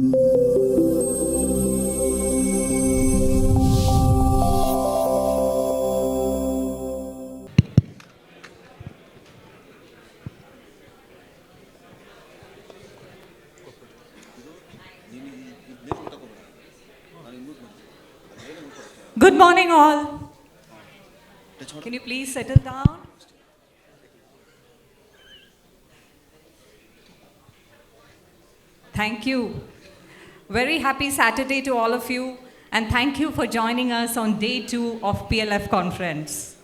Good morning, all. Can you please settle down? Thank you. Very happy Saturday to all of you, and thank you for joining us on day 2 of PLF conference.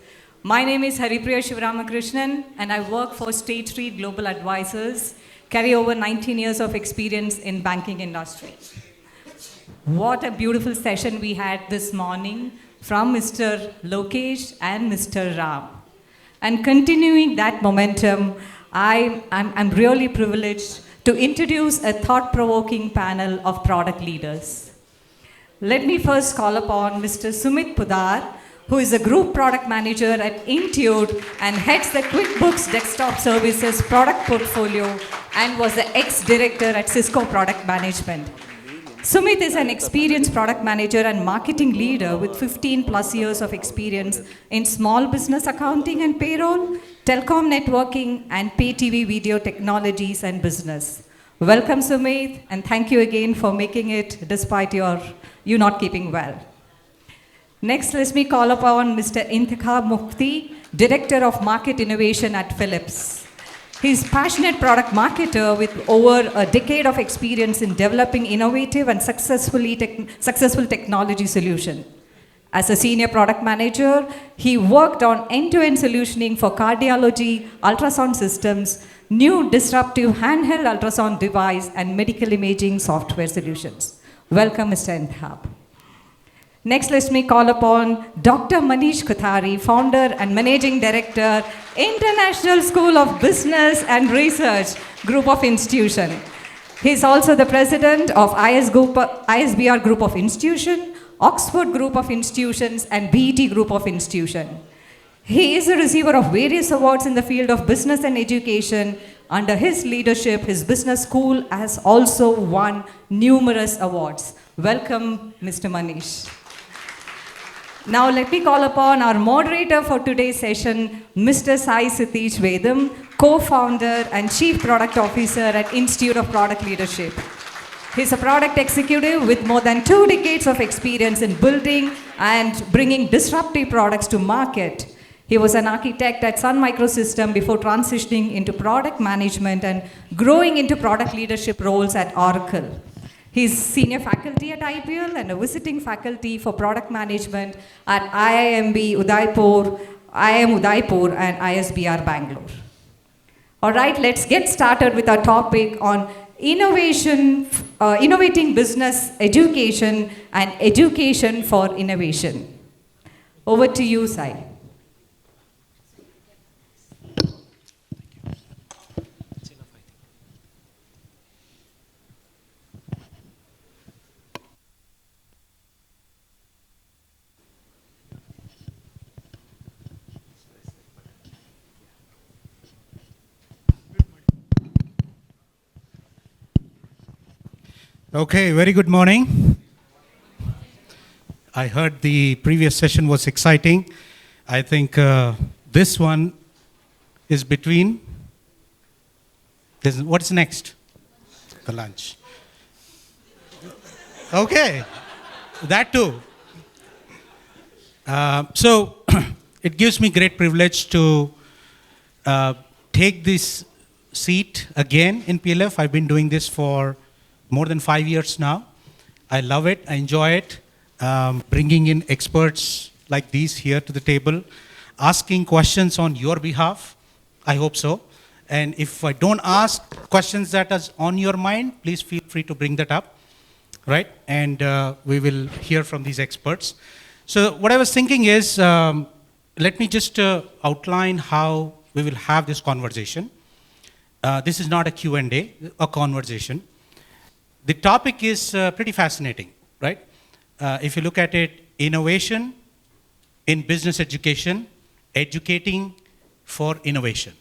My name is Haripriya Shivaramakrishnan, and I work for State Street Global Advisors, carry over 19 years of experience in banking industry. What a beautiful session we had this morning from Mr. Lokesh and Mr. Ram. And continuing that momentum, I'm really privileged to introduce a thought-provoking panel of product leaders. Let me first call upon Mr. Sumit Pudar, who is a group product manager at Intuit and heads the QuickBooks Desktop Services product portfolio and was the ex-director at Cisco Product Management. Sumit is an experienced product manager and marketing leader with 15 plus years of experience in small business accounting and payroll, telecom networking, and pay TV video technologies and business. Welcome, Sumit, and thank you again for making it despite you not keeping well. Next, let me call upon Mr. Intikhab Mufti, Director of Market Innovation at Philips. He's a passionate product marketer with over a decade of experience in developing innovative and successful technology solutions. As a senior product manager, he worked on end-to-end solutioning for cardiology, ultrasound systems, new disruptive handheld ultrasound device, and medical imaging software solutions. Welcome, Mr. Intikhab. Next, let me call upon Dr. Manish Kothari, founder and managing director, International School of Business and Research Group of Institution. He's also the president of ISBR Group of Institution, Oxford Group of Institutions, and BET Group of Institution. He is a receiver of various awards in the field of business and education. Under his leadership, his business school has also won numerous awards. Welcome, Mr. Manish. Now let me call upon our moderator for today's session, Mr. Sai Satish Vedam, co-founder and chief product officer at Institute of Product Leadership. He's a product executive with more than 2 decades of experience in building and bringing disruptive products to market. He was an architect at Sun Microsystem before transitioning into product management and growing into product leadership roles at Oracle. He's senior faculty at IPL and a visiting faculty for product management at IIM Udaipur and ISBR Bangalore. All right, let's get started with our topic on innovating business education and education for innovation. Over to you, Sai. Okay, very good morning. I heard the previous session was exciting. I think this one is between. What's next? The lunch. Okay, that too. So it gives me great privilege to take this seat again in PLF. I've been doing this for more than 5 years now. I love it, I enjoy it, bringing in experts like these here to the table, asking questions on your behalf, I hope so. And if I don't ask questions that is on your mind, please feel free to bring that up, right? And we will hear from these experts. So what I was thinking is, let me just outline how we will have this conversation. This is not a Q&A, a conversation. The topic is pretty fascinating, right? If you look at it, innovation in business education, educating for innovation,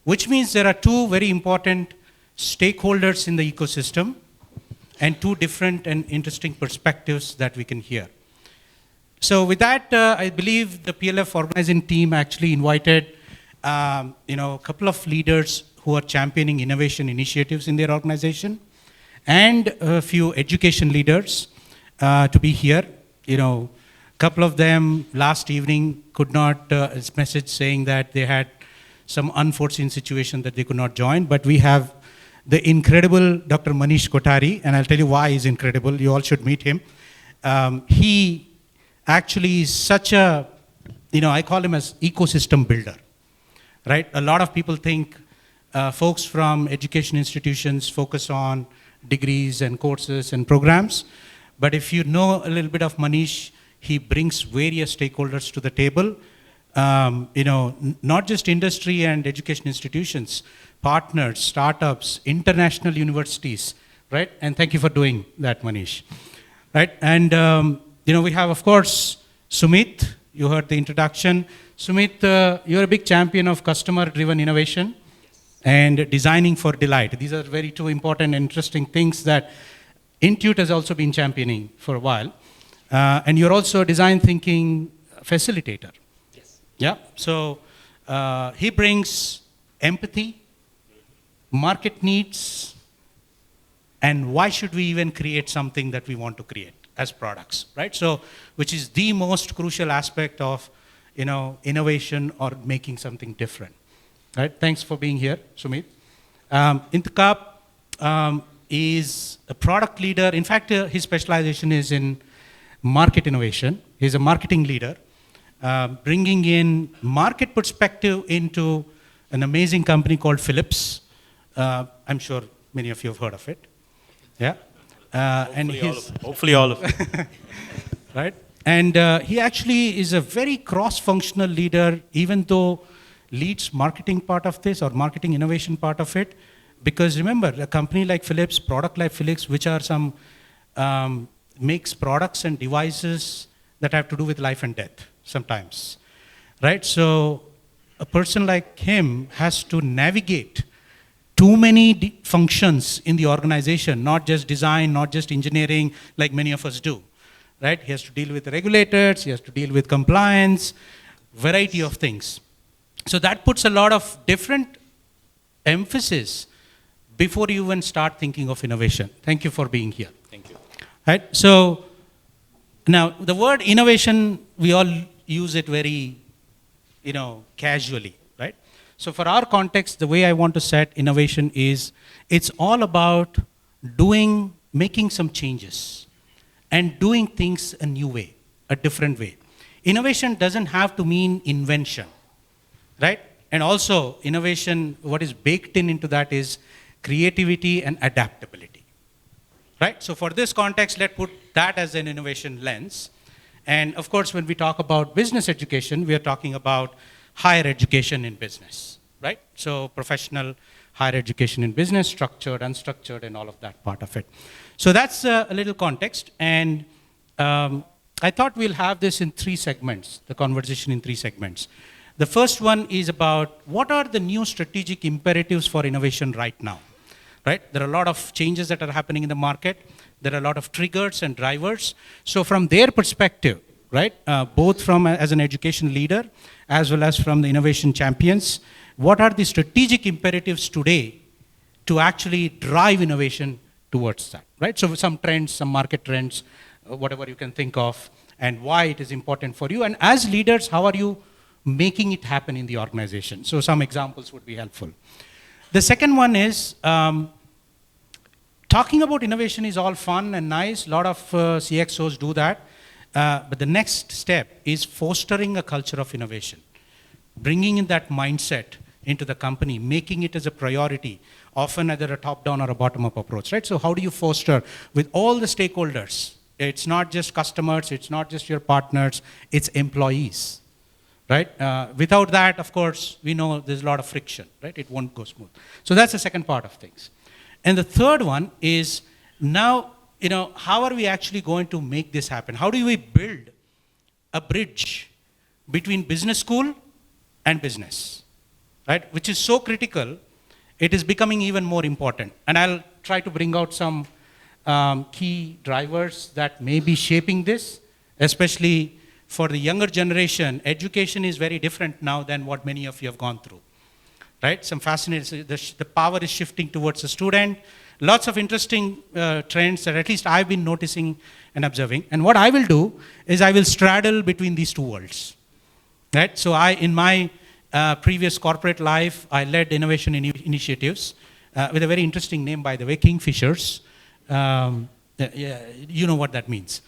which means there are 2 very important stakeholders in the ecosystem. and two different and interesting perspectives that we can hear. So with that, I believe the PLF organizing team actually invited a couple of leaders who are championing innovation initiatives in their organization, and a few education leaders to be here. A couple of them last evening could not message saying that they had some unforeseen situation that they could not join, but we have the incredible Dr. Manish Kothari, and I'll tell you why he's incredible. You all should meet him. He actually is such a, I call him as ecosystem builder, right? A lot of people think folks from education institutions focus on degrees and courses and programs. But if you know a little bit of Manish, he brings various stakeholders to the table. Not just industry and education institutions, partners, startups, international universities, right? And thank you for doing that, Manish. Right? And, we have, of course, Sumit. You heard the introduction. Sumit, you're a big champion of customer-driven innovation and designing for delight. These are very two important and interesting things that Intuit has also been championing for a while. And you're also a design thinking facilitator. Yes. Yeah. So he brings empathy, market needs, and why should we even create something that we want to create as products, right? So, which is the most crucial aspect of, innovation or making something different. Right? Thanks for being here, Sumit. Intikab is a product leader. In fact, his specialization is in market innovation. He's a marketing leader, bringing in market perspective into an amazing company called Philips. I'm sure many of you have heard of it. Yeah. Hopefully all of it. Right? And he actually is a very cross-functional leader, even though leads marketing part of this or marketing innovation part of it. Because remember, a company like Philips, product like Philips, which are some, makes products and devices that have to do with life and death sometimes, right? So a person like him has to navigate too many functions in the organization, not just design, not just engineering, like many of us do, right? He has to deal with the regulators, he has to deal with compliance, variety of things. So that puts a lot of different emphasis before you even start thinking of innovation. Thank you for being here. Thank you. Right? So now the word innovation, we all use it very, casually, right? So for our context, the way I want to set innovation is, it's all about making some changes and doing things a new way, a different way. Innovation doesn't have to mean invention, right? And also innovation, what is baked into that is creativity and adaptability, right? So for this context, let's put that as an innovation lens. And of course, when we talk about business education, we are talking about higher education in business, right? So professional higher education in business, structured, unstructured, and all of that part of it. So that's a little context. And I thought we'll have this in 3 segments, the conversation in 3 segments. The first one is about what are the new strategic imperatives for innovation right now, right? There are a lot of changes that are happening in the market. There are a lot of triggers and drivers. So from their perspective, right, both from as an education leader as well as from the innovation champions, what are the strategic imperatives today to actually drive innovation towards that, right? So some trends, some market trends, whatever you can think of, and why it is important for you. And as leaders, how are you making it happen in the organization? So some examples would be helpful. The second one is, talking about innovation is all fun and nice. A lot of CXOs do that. But the next step is fostering a culture of innovation, bringing in that mindset into the company, making it as a priority, often either a top-down or a bottom-up approach, right? So how do you foster with all the stakeholders? It's not just customers, it's not just your partners, it's employees, right? Without that, of course, we know there's a lot of friction, right? It won't go smooth. So that's the second part of things. And the third one is now, how are we actually going to make this happen? How do we build a bridge between business school and business, right? Which is so critical, it is becoming even more important. And I'll try to bring out some key drivers that may be shaping this, especially for the younger generation. Education is very different now than what many of you have gone through, right? Some fascinating, the power is shifting towards the student. Lots of interesting trends that at least I've been noticing and observing. And what I will do is I will straddle between these two worlds, right? So in my previous corporate life, I led innovation initiatives with a very interesting name, by the way, Kingfishers. Yeah, you know what that means,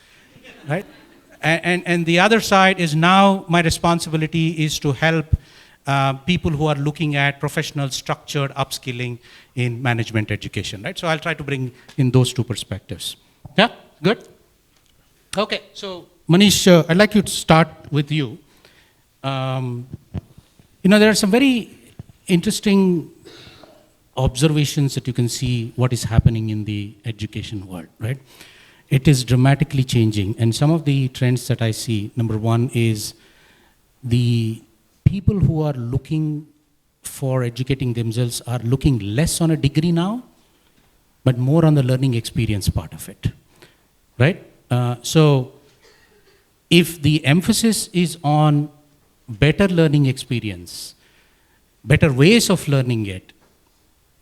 right? And the other side is now my responsibility is to help people who are looking at professional structured upskilling in management education, right? So I'll try to bring in those two perspectives. Yeah, good? Okay, so Manish, I'd like you to start with you. There are some very interesting observations that you can see what is happening in the education world, right? It is dramatically changing. And some of the trends that I see, number one is the people who are looking for educating themselves are looking less on a degree now, but more on the learning experience part of it, right? So if the emphasis is on better learning experience, better ways of learning it,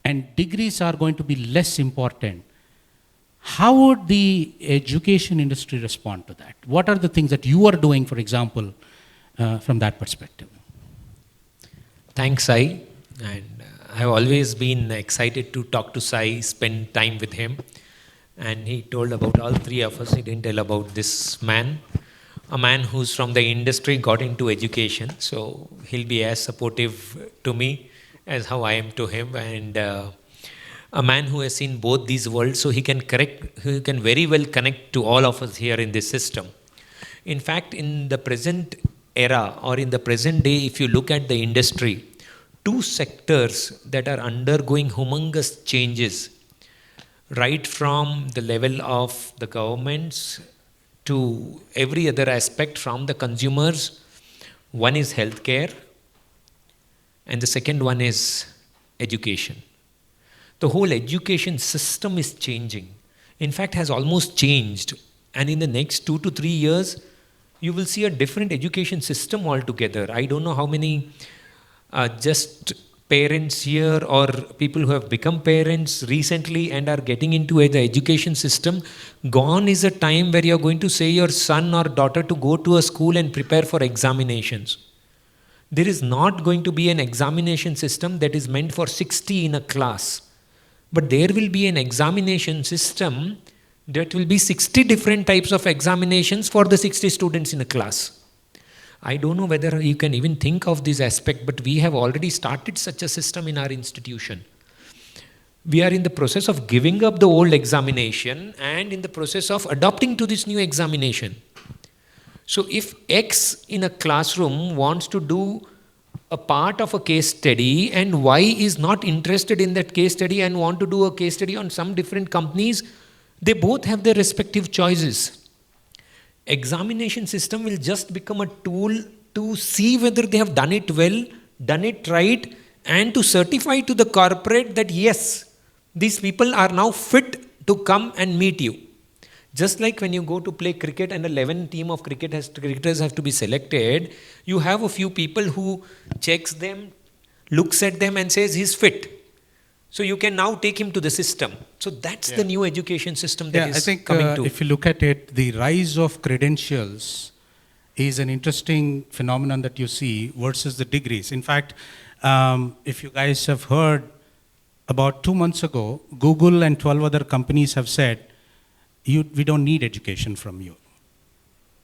and degrees are going to be less important, how would the education industry respond to that? What are the things that you are doing, for example, from that perspective? Thanks, Sai. And I've always been excited to talk to Sai, spend time with him. And he told about all three of us. He didn't tell about this man, a man who's from the industry, got into education. So he'll be as supportive to me as how I am to him. And a man who has seen both these worlds, so he can very well connect to all of us here in this system. In fact, in the present era or in the present day, if you look at the industry, two sectors that are undergoing humongous changes, right from the level of the governments to every other aspect from the consumers. One is healthcare and the second one is education. The whole education system is changing. In fact, has almost changed. And in the next 2 to 3 years, you will see a different education system altogether. I don't know how many just parents here or people who have become parents recently and are getting into the education system. Gone is a time where you're going to say your son or daughter to go to a school and prepare for examinations. There is not going to be an examination system that is meant for 60 in a class. But there will be an examination system that will be 60 different types of examinations for the 60 students in a class. I don't know whether you can even think of this aspect, but we have already started such a system in our institution. We are in the process of giving up the old examination and in the process of adopting to this new examination. So if X in a classroom wants to do a part of a case study and Y is not interested in that case study and want to do a case study on some different companies, they both have their respective choices. Examination system will just become a tool to see whether they have done it well, done it right, and to certify to the corporate that yes, these people are now fit to come and meet you. Just like when you go to play cricket and 11 team of cricketers have to be selected, you have a few people who checks them, looks at them and says he's fit. So you can now take him to the system. So that's the new education system that is coming to. If you look at it, the rise of credentials is an interesting phenomenon that you see versus the degrees. In fact, if you guys have heard, about 2 months ago, Google and 12 other companies have said, we don't need education from you.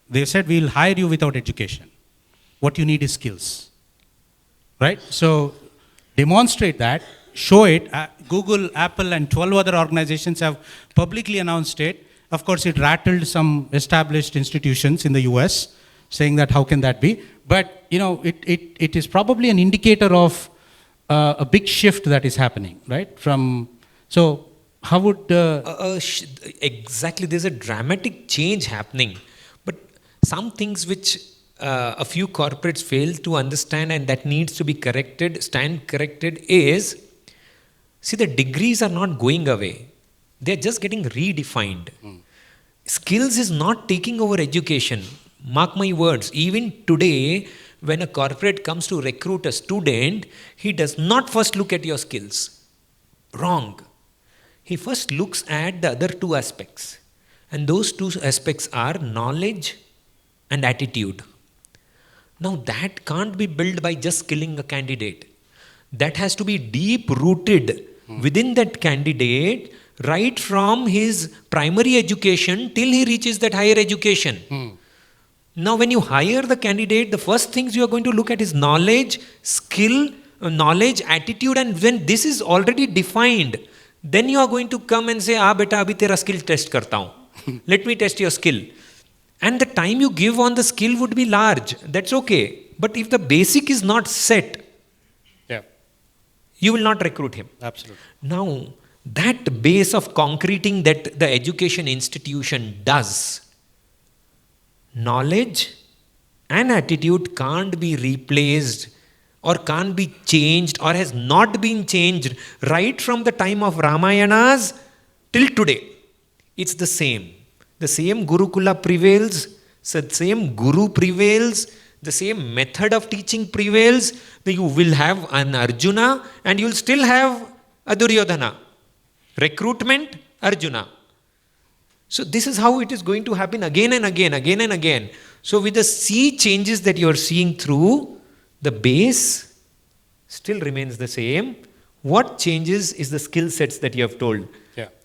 They said, we'll hire you without education. What you need is skills, right? So demonstrate that, show it. Google, Apple, and 12 other organizations have publicly announced it. Of course, it rattled some established institutions in the US, saying that how can that be? But it is probably an indicator of a big shift that is happening, right? So how would... exactly, there's a dramatic change happening. But some things which a few corporates fail to understand and that needs to be corrected is, see, the degrees are not going away. They're just getting redefined. Skills is not taking over education. Mark my words, even today, when a corporate comes to recruit a student, he does not first look at your skills. Wrong. He first looks at the other two aspects. And those two aspects are knowledge and attitude. Now, that can't be built by just skilling a candidate. That has to be deep rooted within that candidate, right from his primary education till he reaches that higher education. Now, when you hire the candidate, the first things you are going to look at is knowledge, skill, knowledge, attitude, and when this is already defined, then you are going to come and say, beta, abhi tera skill test karta hu. Let me test your skill. And the time you give on the skill would be large. That's okay. But if the basic is not set, you will not recruit him. Absolutely. Now, that base of concreting that the education institution does, knowledge and attitude can't be replaced or can't be changed or has not been changed right from the time of Ramayanas till today. It's the same. The same Gurukula prevails, the same Guru prevails, the same method of teaching prevails. You will have an Arjuna and you will still have a Duryodhana. Recruitment, Arjuna. So this is how it is going to happen again and again, again and again. So with the sea changes that you are seeing through, the base still remains the same. What changes is the skill sets that you have told.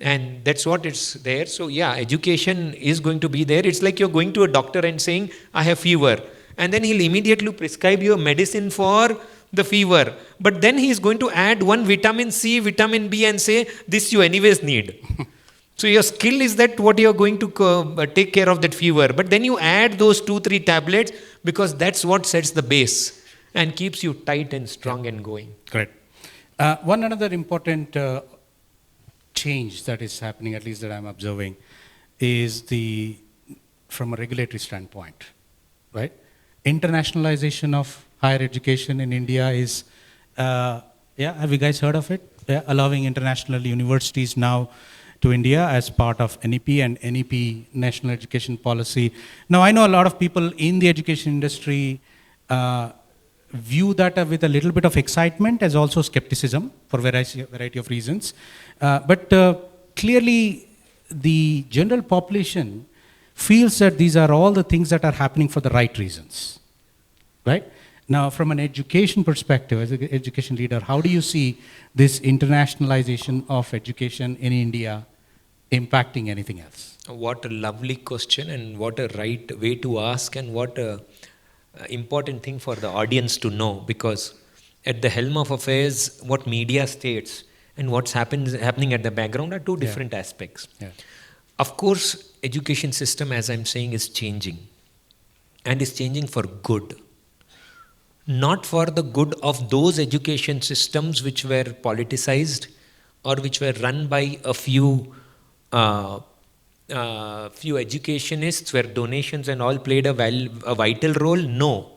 And that's what it's there. So education is going to be there. It's like you're going to a doctor and saying, I have fever. And then he'll immediately prescribe you a medicine for the fever. But then he's going to add one vitamin C, vitamin B and say, this you anyways need. So your skill is that what you're going to take care of that fever. But then you add those 2-3 tablets because that's what sets the base and keeps you tight and strong and going. Correct. One another important change that is happening, at least that I'm observing, is from a regulatory standpoint, right? Internationalization of higher education in India is, have you guys heard of it? Allowing international universities now to India as part of NEP and NEP National Education Policy. Now, I know a lot of people in the education industry view that with a little bit of excitement as also skepticism for variety of reasons. But clearly, the general population feels that these are all the things that are happening for the right reasons, right? Now, from an education perspective, as an education leader, how do you see this internationalization of education in India impacting anything else? What a lovely question and what a right way to ask and what a important thing for the audience to know, because at the helm of affairs, what media states and what's happening at the background are two different aspects. Of course, education system, as I'm saying, is changing and is changing for good. Not for the good of those education systems which were politicized or which were run by a few educationists where donations and all played a vital role. No.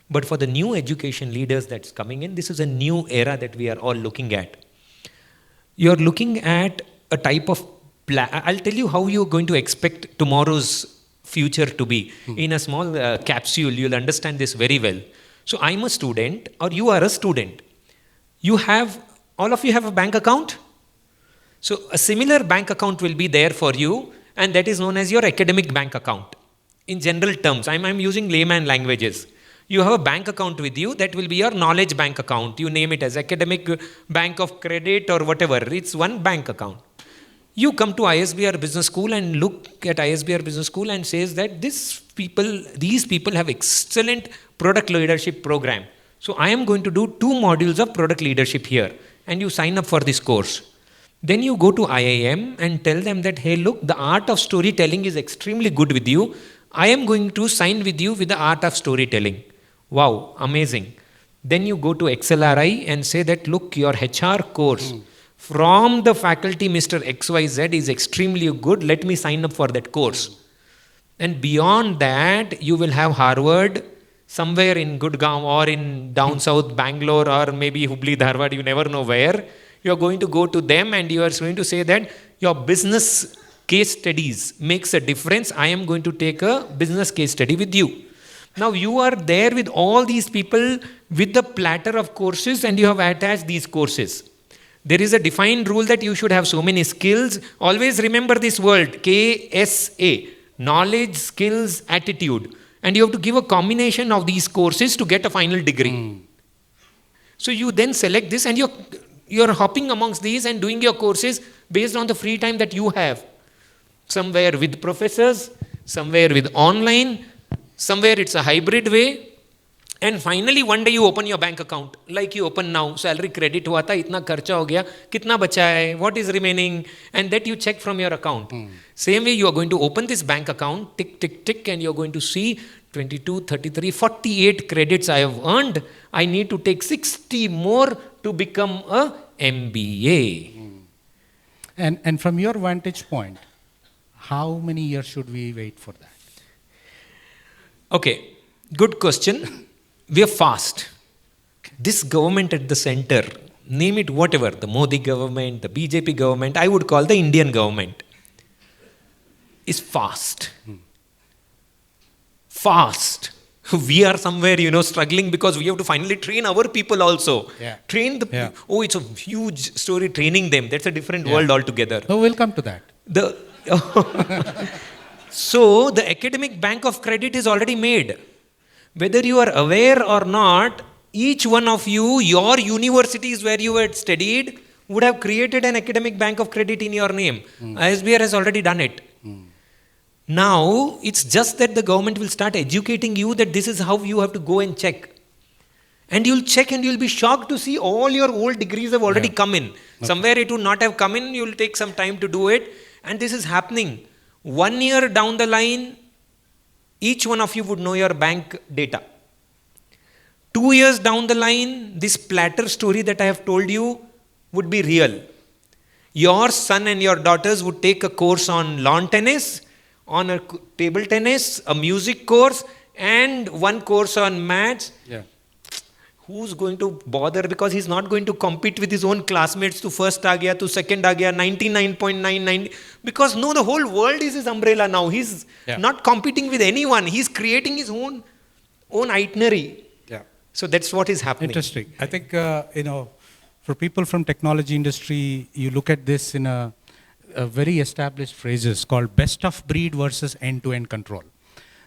But for the new education leaders that's coming in, this is a new era that we are all looking at. You're looking at a type of I'll tell you how you're going to expect tomorrow's future to be. In a small capsule, you'll understand this very well. So I'm a student or you are a student. All of you have a bank account. So a similar bank account will be there for you, and that is known as your academic bank account. In general terms, I'm using layman languages. You have a bank account with you, that will be your knowledge bank account. You name it as academic bank of credit or whatever. It's one bank account. You come to ISBR Business School and look at ISBR Business School and says that these people have excellent product leadership program. So I am going to do 2 modules of product leadership here, and you sign up for this course. Then you go to IIM and tell them that, hey, look, the art of storytelling is extremely good with you. I am going to sign with you with the art of storytelling. Wow, amazing. Then you go to XLRI and say that, look, your HR course from the faculty, Mr. XYZ, is extremely good. Let me sign up for that course. And beyond that, you will have Harvard somewhere in Gurgaon or in down south Bangalore or maybe Hubli, Dharwad, you never know where. You are going to go to them and you are going to say that your business case studies makes a difference. I am going to take a business case study with you. Now you are there with all these people with the platter of courses and you have attached these courses. There is a defined rule that you should have so many skills. Always remember this word, KSA, knowledge, skills, attitude. And you have to give a combination of these courses to get a final degree. So you then select this and you're hopping amongst these and doing your courses based on the free time that you have. Somewhere with professors, somewhere with online, somewhere it's a hybrid way. And finally, one day you open your bank account, like you open now, salary credit हुआ था, इतना खर्चा हो गया, कितना बचा है, what is remaining, and that you check from your account. Same way, you are going to open this bank account, tick, tick, tick, and you are going to see 22, 33, 48 credits I have earned. I need to take 60 more to become a MBA. And from your vantage point, how many years should we wait for that? Okay, good question. We are fast. This government at the center, name it whatever, the Modi government, the BJP government, I would call the Indian government, is fast. Fast. We are somewhere, struggling because we have to finally train our people also. Yeah. Train the, Yeah. oh, it's a huge story training them. That's a different world altogether. So we'll come to that. So the academic bank of credit is already made. Whether you are aware or not, each one of you, your universities where you had studied, would have created an academic bank of credit in your name. ISBR has already done it. Now, it's just that the government will start educating you that this is how you have to go and check. And you'll check and you'll be shocked to see all your old degrees have already come in. Okay. Somewhere it would not have come in, you'll take some time to do it. And this is happening. 1 year down the line, each one of you would know your bank data. 2 years down the line, this platter story that I have told you would be real. Your son and your daughters would take a course on lawn tennis, on a table tennis, a music course, and one course on maths. Yeah. Who's going to bother? Because he's not going to compete with his own classmates to first aa gaya, to second aa gaya, 99.99. Because no, the whole world is his umbrella now. He's not competing with anyone. He's creating his own itinerary. Yeah. So that's what is happening. Interesting. I think, for people from technology industry, you look at this in a very established phrases called best of breed versus end-to-end control.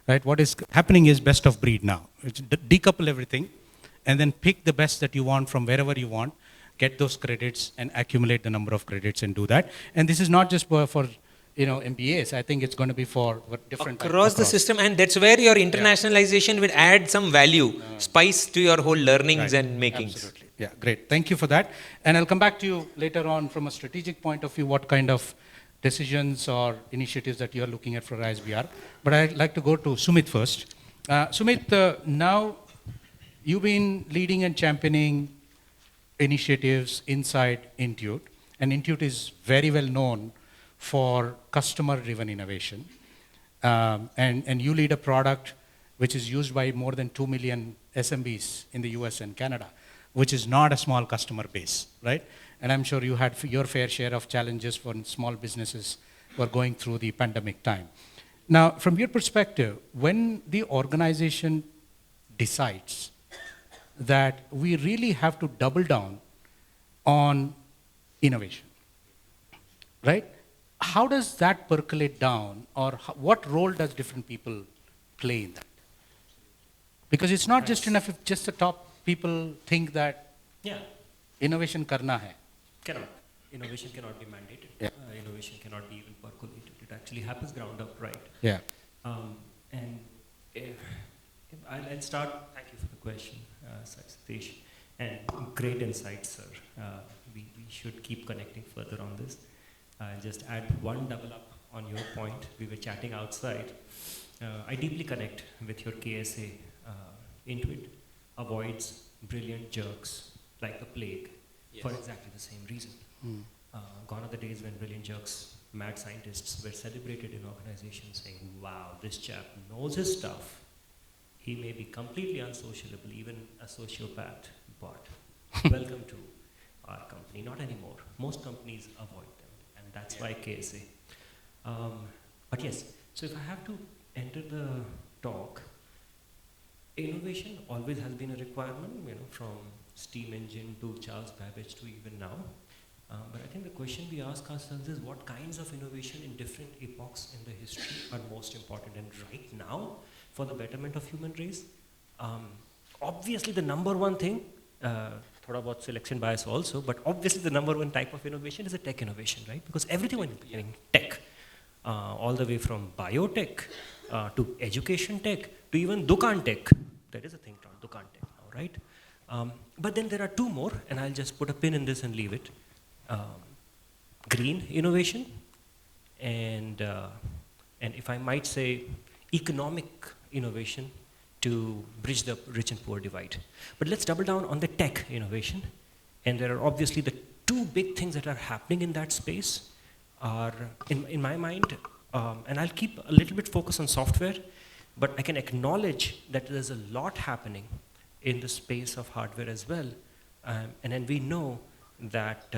Right? What is happening is best of breed now. It's decouple everything and then pick the best that you want from wherever you want, get those credits and accumulate the number of credits and do that. And this is not just for MBAs. I think it's going to be for different across the system, and that's where your internationalization will add some value, spice to your whole learnings and makings. Absolutely. Yeah, great. Thank you for that. And I'll come back to you later on from a strategic point of view, what kind of decisions or initiatives that you're looking at for ISBR. But I'd like to go to Sumit first. Sumit, now you've been leading and championing initiatives inside Intuit. And Intuit is very well known for customer-driven innovation. And you lead a product which is used by more than 2 million SMBs in the US and Canada, which is not a small customer base, right? And I'm sure you had your fair share of challenges when small businesses were going through the pandemic time. Now, from your perspective, when the organization decides that we really have to double down on innovation, right? How does that percolate down, or what role does different people play in that? Because it's not just enough if just the top people think that innovation karna hai. Cannot. Innovation cannot be mandated. Yeah. Innovation cannot be even percolated. It actually happens ground up, right? Yeah. And I'll start. Thank you for the question, Satish. And great insights, sir. We should keep connecting further on this. I'll just add one double up on your point. We were chatting outside. I deeply connect with your KSA. Intuit avoids brilliant jerks like the plague for exactly the same reason. Gone are the days when brilliant jerks, mad scientists, were celebrated in organizations saying, wow, this chap knows his stuff. He may be completely unsociable, even a sociopath, but welcome to our company, not anymore. Most companies avoid them, and that's why KSA. But yes, so if I have to enter the talk, innovation always has been a requirement, from steam engine to Charles Babbage to even now. But I think the question we ask ourselves is what kinds of innovation in different epochs in the history are most important, and right now for the betterment of human race. Obviously the number one thing, thought about selection bias also, but obviously the number one type of innovation is a tech innovation, right? Because everything is becoming tech, all the way from biotech to education tech to even Dukan tech. There is a thing called Dukan tech now, right? But then there are two more, and I'll just put a pin in this and leave it. Green innovation and if I might say economic innovation to bridge the rich and poor divide. But let's double down on the tech innovation, and there are obviously the two big things that are happening in that space are, in my mind, and I'll keep a little bit focus on software, but I can acknowledge that there's a lot happening in the space of hardware as well, and then we know that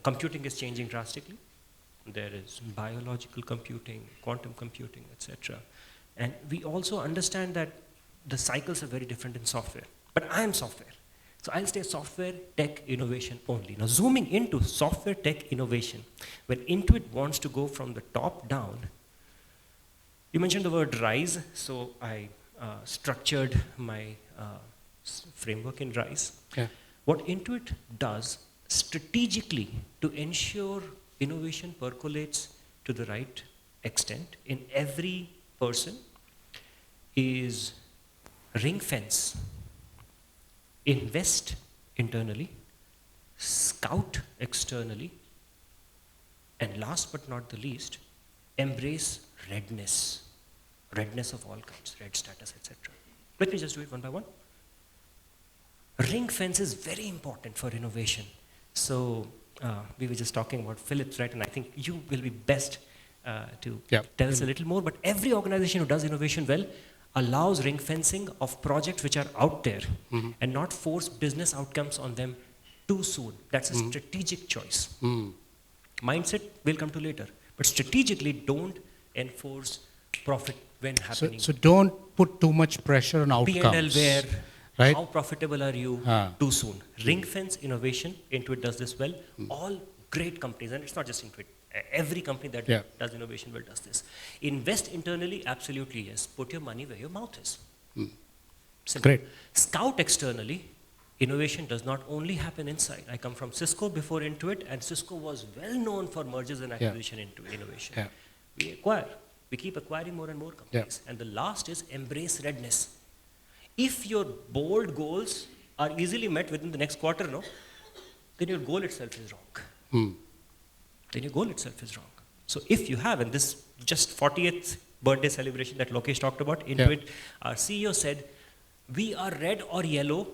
computing is changing drastically. There is biological computing, quantum computing, etc. And we also understand that the cycles are very different in software. But I am software. So I'll stay software tech innovation only. Now zooming into software tech innovation, when Intuit wants to go from the top down, you mentioned the word RISE, so I structured my framework in RISE. Yeah. What Intuit does strategically to ensure innovation percolates to the right extent in every person is ring fence, invest internally, scout externally, and last but not the least, embrace redness of all kinds, red status, etc. Let me just do it one by one. Ring fence is very important for innovation. So we were just talking about Philips, right? And I think you will be best to tell us a little more. But every organization who does innovation well allows ring fencing of projects which are out there and not force business outcomes on them too soon. That's a strategic choice. Mindset will come to later. But strategically, don't enforce profit when happening. So don't put too much pressure on outcomes. P&L where, right? how profitable are you too soon? Ring fence innovation, Intuit does this well. All great companies, and it's not just Intuit, every company that does innovation well does this. Invest internally, absolutely yes. Put your money where your mouth is. Simple. Great. Scout externally, innovation does not only happen inside. I come from Cisco before Intuit, and Cisco was well known for mergers and acquisition into innovation. We acquire. We keep acquiring more and more companies. And the last is embrace redness. If your bold goals are easily met within the next quarter, then your goal itself is wrong. Then your goal itself is wrong. So if you have, and this just 40th birthday celebration that Lokesh talked about, Intuit, our CEO said, we are red or yellow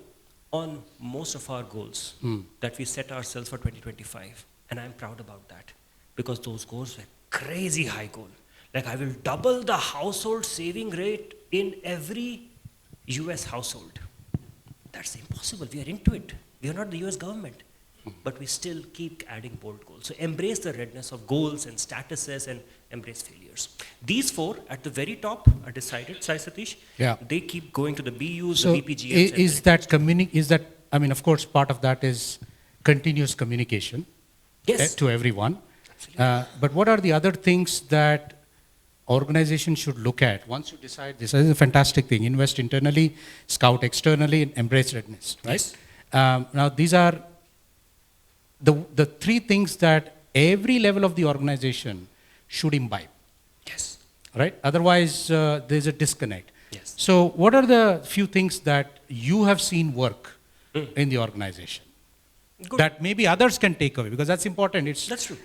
on most of our goals that we set ourselves for 2025. And I'm proud about that because those goals were crazy high goal. Like I will double the household saving rate in every US household. That's impossible. We are into it. We are not the US government. But we still keep adding bold goals. So embrace the redness of goals and statuses and embrace failures. These four at the very top are decided, Sai Satish. They keep going to the BUs, so the BPGs. Is that, I mean, of course, part of that is continuous communication to everyone. But what are the other things that organizations should look at once you decide this is a fantastic thing? Invest internally, scout externally, and embrace redness, right? Now, these are the three things that every level of the organization should imbibe. Right? Otherwise, there's a disconnect. So what are the few things that you have seen work in the organization that maybe others can take away? Because that's important. That's true.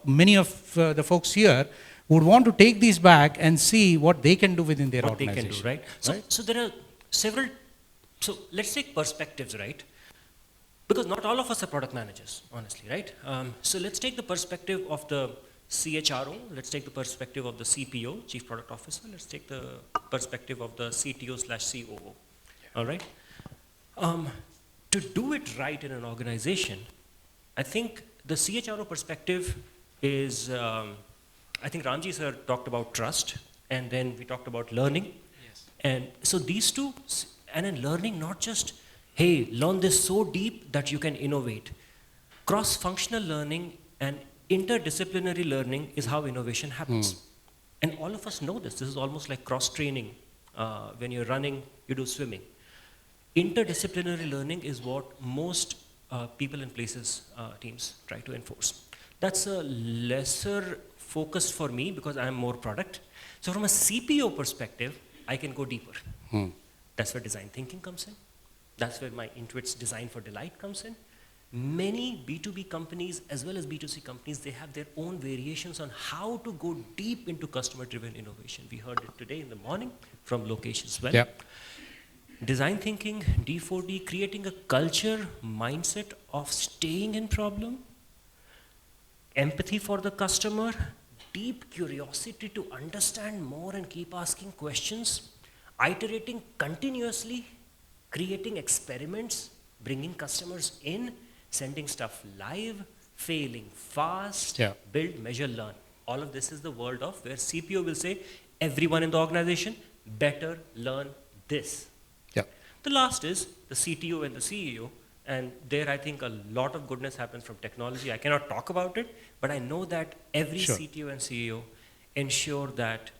Many of the folks here would want to take these back and see what they can do within their organization. They can do, right? So there are several, so let's take perspectives, right? Because not all of us are product managers, honestly, right? So let's take the perspective of the CHRO, let's take the perspective of the CPO, Chief Product Officer, let's take the perspective of the CTO/COO, all right? to do it right in an organization, I think the CHRO perspective is, I think Ramji sir talked about trust, and then we talked about learning. Yes. And so these two, and in learning, not just, hey, learn this so deep that you can innovate. Cross-functional learning and interdisciplinary learning is how innovation happens. And all of us know this. This is almost like cross-training. When you're running, you do swimming. Interdisciplinary learning is what most people and places teams try to enforce. That's a lesser focus for me because I'm more product. So from a CPO perspective, I can go deeper. That's where design thinking comes in. That's where my Intuit's Design for Delight comes in. Many B2B companies as well as B2C companies, they have their own variations on how to go deep into customer-driven innovation. We heard it today in the morning from Lokesh as well. Yep. Design thinking, D4D, creating a culture, mindset of staying in problem, empathy for the customer, deep curiosity to understand more and keep asking questions, iterating continuously, creating experiments, bringing customers in, sending stuff live, failing fast, build, measure, learn. All of this is the world of where CPO will say, everyone in the organization better learn this. The last is the CTO and the CEO, and there I think a lot of goodness happens from technology. I cannot talk about it, but I know that every CTO and CEO ensure that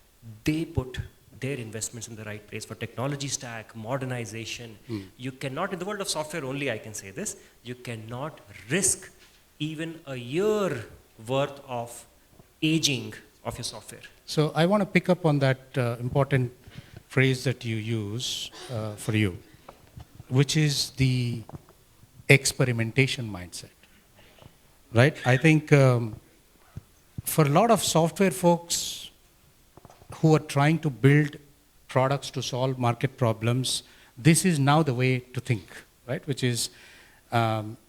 they put their investments in the right place for technology stack, modernization. You cannot, in the world of software only I can say this, you cannot risk even a year worth of aging of your software. So I want to pick up on that important phrase that you use for you, which is the experimentation mindset, right? I think for a lot of software folks who are trying to build products to solve market problems, this is now the way to think, right? Which is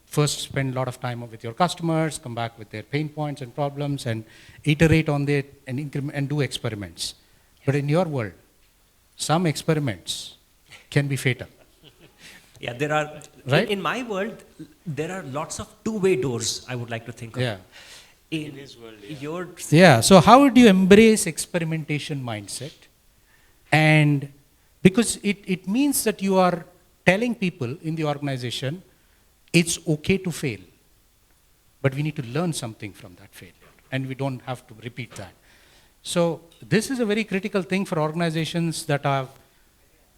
first spend a lot of time with your customers, come back with their pain points and problems, and iterate on it and do experiments. But in your world, some experiments can be fatal. Yeah, there are, right? In my world, there are lots of two-way doors I would like to think of. Yeah. In his world, so how would you embrace experimentation mindset? And because it means that you are telling people in the organization, it's okay to fail, but we need to learn something from that failure, and we don't have to repeat that. So this is a very critical thing for organizations that have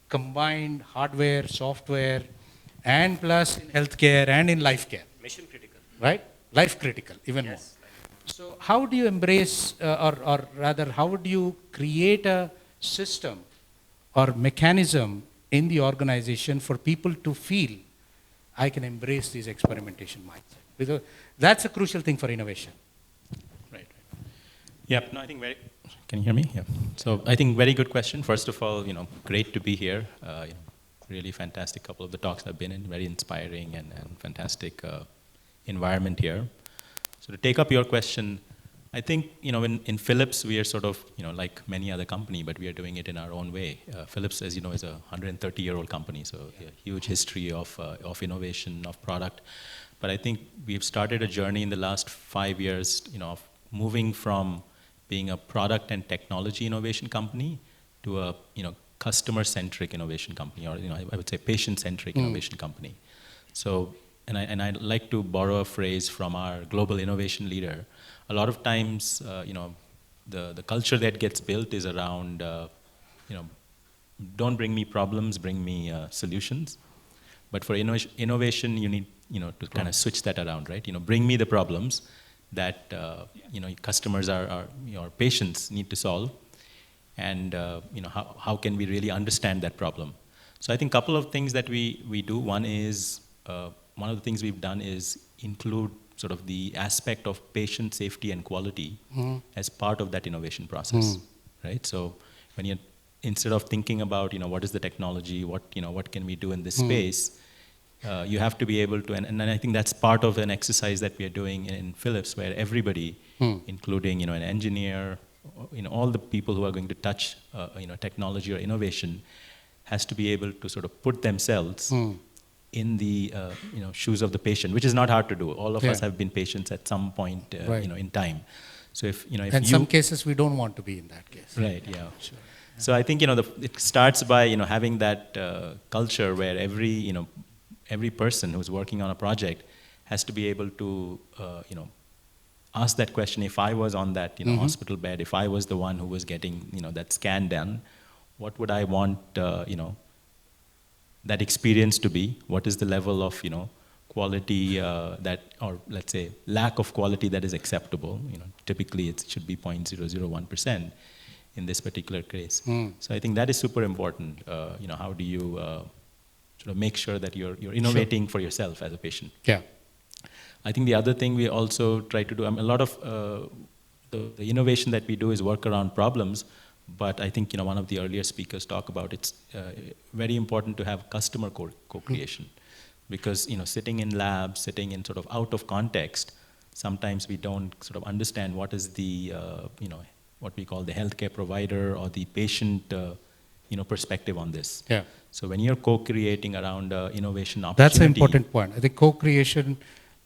combined hardware, software, and plus in healthcare and in life care. Mission critical. Right? Life critical, even more. So how do you embrace, or rather, how would you create a system or mechanism in the organization for people to feel, I can embrace this experimentation mindset? Because that's a crucial thing for innovation. Right. Yeah, no, I think can you hear me? Yeah. So I think very good question. First of all, great to be here. Really fantastic couple of the talks I've been in, very inspiring and fantastic environment here. So to take up your question, I think, in Philips, we are sort of, like many other company, but we are doing it in our own way. Philips, as you know, is a 130-year-old company, so a huge history of innovation, of product. But I think we've started a journey in the last 5 years, of moving from being a product and technology innovation company to a, customer-centric innovation company, or, I would say patient-centric innovation company. So, and I'd like to borrow a phrase from our global innovation leader. A lot of times, the culture that gets built is around, don't bring me problems, bring me solutions. But for innovation, you need, to kind of switch that around, right? Bring me the problems that, customers your patients need to solve. And, how can we really understand that problem? So I think a couple of things that we do. One is, one of the things we've done is include sort of the aspect of patient safety and quality as part of that innovation process, right? So when you, instead of thinking about, what is the technology, what can we do in this space, you have to be able to, and I think that's part of an exercise that we are doing in Philips, where everybody, including, an engineer, all the people who are going to touch, technology or innovation, has to be able to sort of put themselves in the shoes of the patient, which is not hard to do. All of us have been patients at some point in time. So if in some cases we don't want to be in that case. Right. Yeah. Sure. So I think it starts by having that culture where every person who's working on a project has to be able to ask that question. If I was on that hospital bed, if I was the one who was getting that scan done, what would I want that experience to be? What is the level of quality that, or let's say lack of quality that is acceptable? Typically it should be 0.001% in this particular case. So I think that is super important. How do you sort of make sure that you're innovating for yourself as a patient? Yeah. I think the other thing we also try to do, a lot of the innovation that we do is work around problems, but I think one of the earlier speakers talked about it's very important to have customer co-creation, because sitting in labs, sitting in sort of out of context, sometimes we don't sort of understand what is the what we call the healthcare provider or the patient perspective on this. Yeah. So when you're co-creating around innovation opportunity, that's an important point. I think co-creation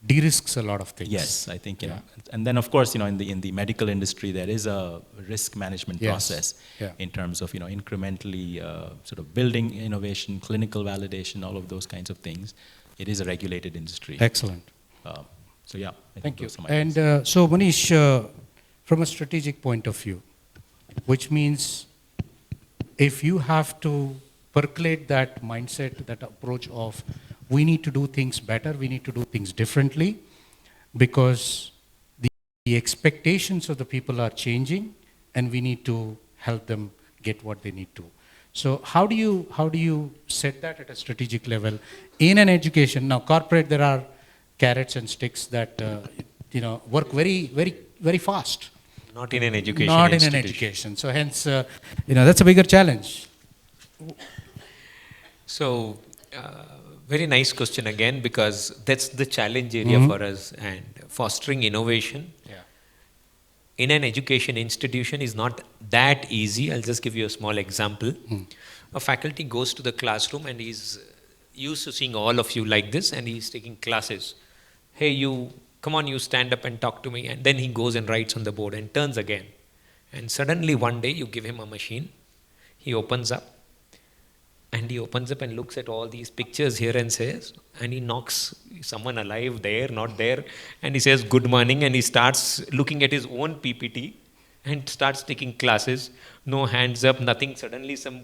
de-risks a lot of things. Yes, I think and then of course in the medical industry there is a risk management process in terms of incrementally sort of building innovation, clinical validation, all of those kinds of things. It is a regulated industry. Excellent. So yeah, thank you. And so Manish, from a strategic point of view, which means if you have to percolate that mindset, that approach of we need to do things better, we need to do things differently, because the expectations of the people are changing and we need to help them get what they need to. So how do you set that at a strategic level in an education? Now corporate, there are carrots and sticks that work very, very, very fast. Not in an education. Not in an education. So hence, that's a bigger challenge. So, very nice question again, because that's the challenge area for us, and fostering innovation in an education institution is not that easy. I'll just give you a small example. A faculty goes to the classroom and he's used to seeing all of you like this, and he's taking classes. Hey, you, come on, you stand up and talk to me. And then he goes and writes on the board and turns again. And suddenly one day you give him a machine, he opens up, and he opens up and looks at all these pictures here and says, and he knocks someone alive there, not there, and he says, good morning, and he starts looking at his own PPT and starts taking classes, no hands up, nothing. Suddenly some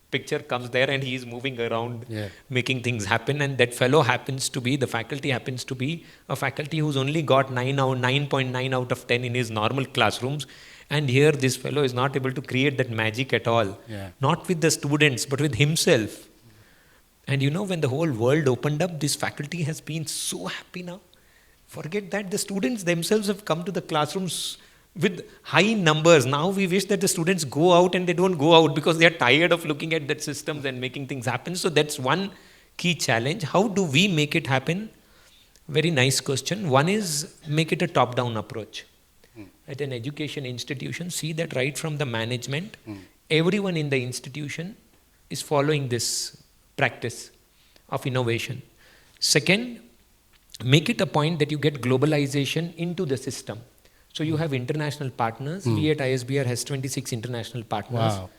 picture comes there and he is moving around, making things happen, and that fellow happens to be, the faculty happens to be a faculty who's only got 9.9 out of 10 in his normal classrooms. And here this fellow is not able to create that magic at all. Not with the students, but with himself. And when the whole world opened up, this faculty has been so happy now. Forget that, the students themselves have come to the classrooms with high numbers. Now we wish that the students go out, and they don't go out because they are tired of looking at that systems and making things happen. So that's one key challenge. How do we make it happen? Very nice question. One is make it a top-down approach. At an education institution, see that right from the management, everyone in the institution is following this practice of innovation. Second, make it a point that you get globalization into the system. So you have international partners. We at ISBR has 26 international partners. Wow.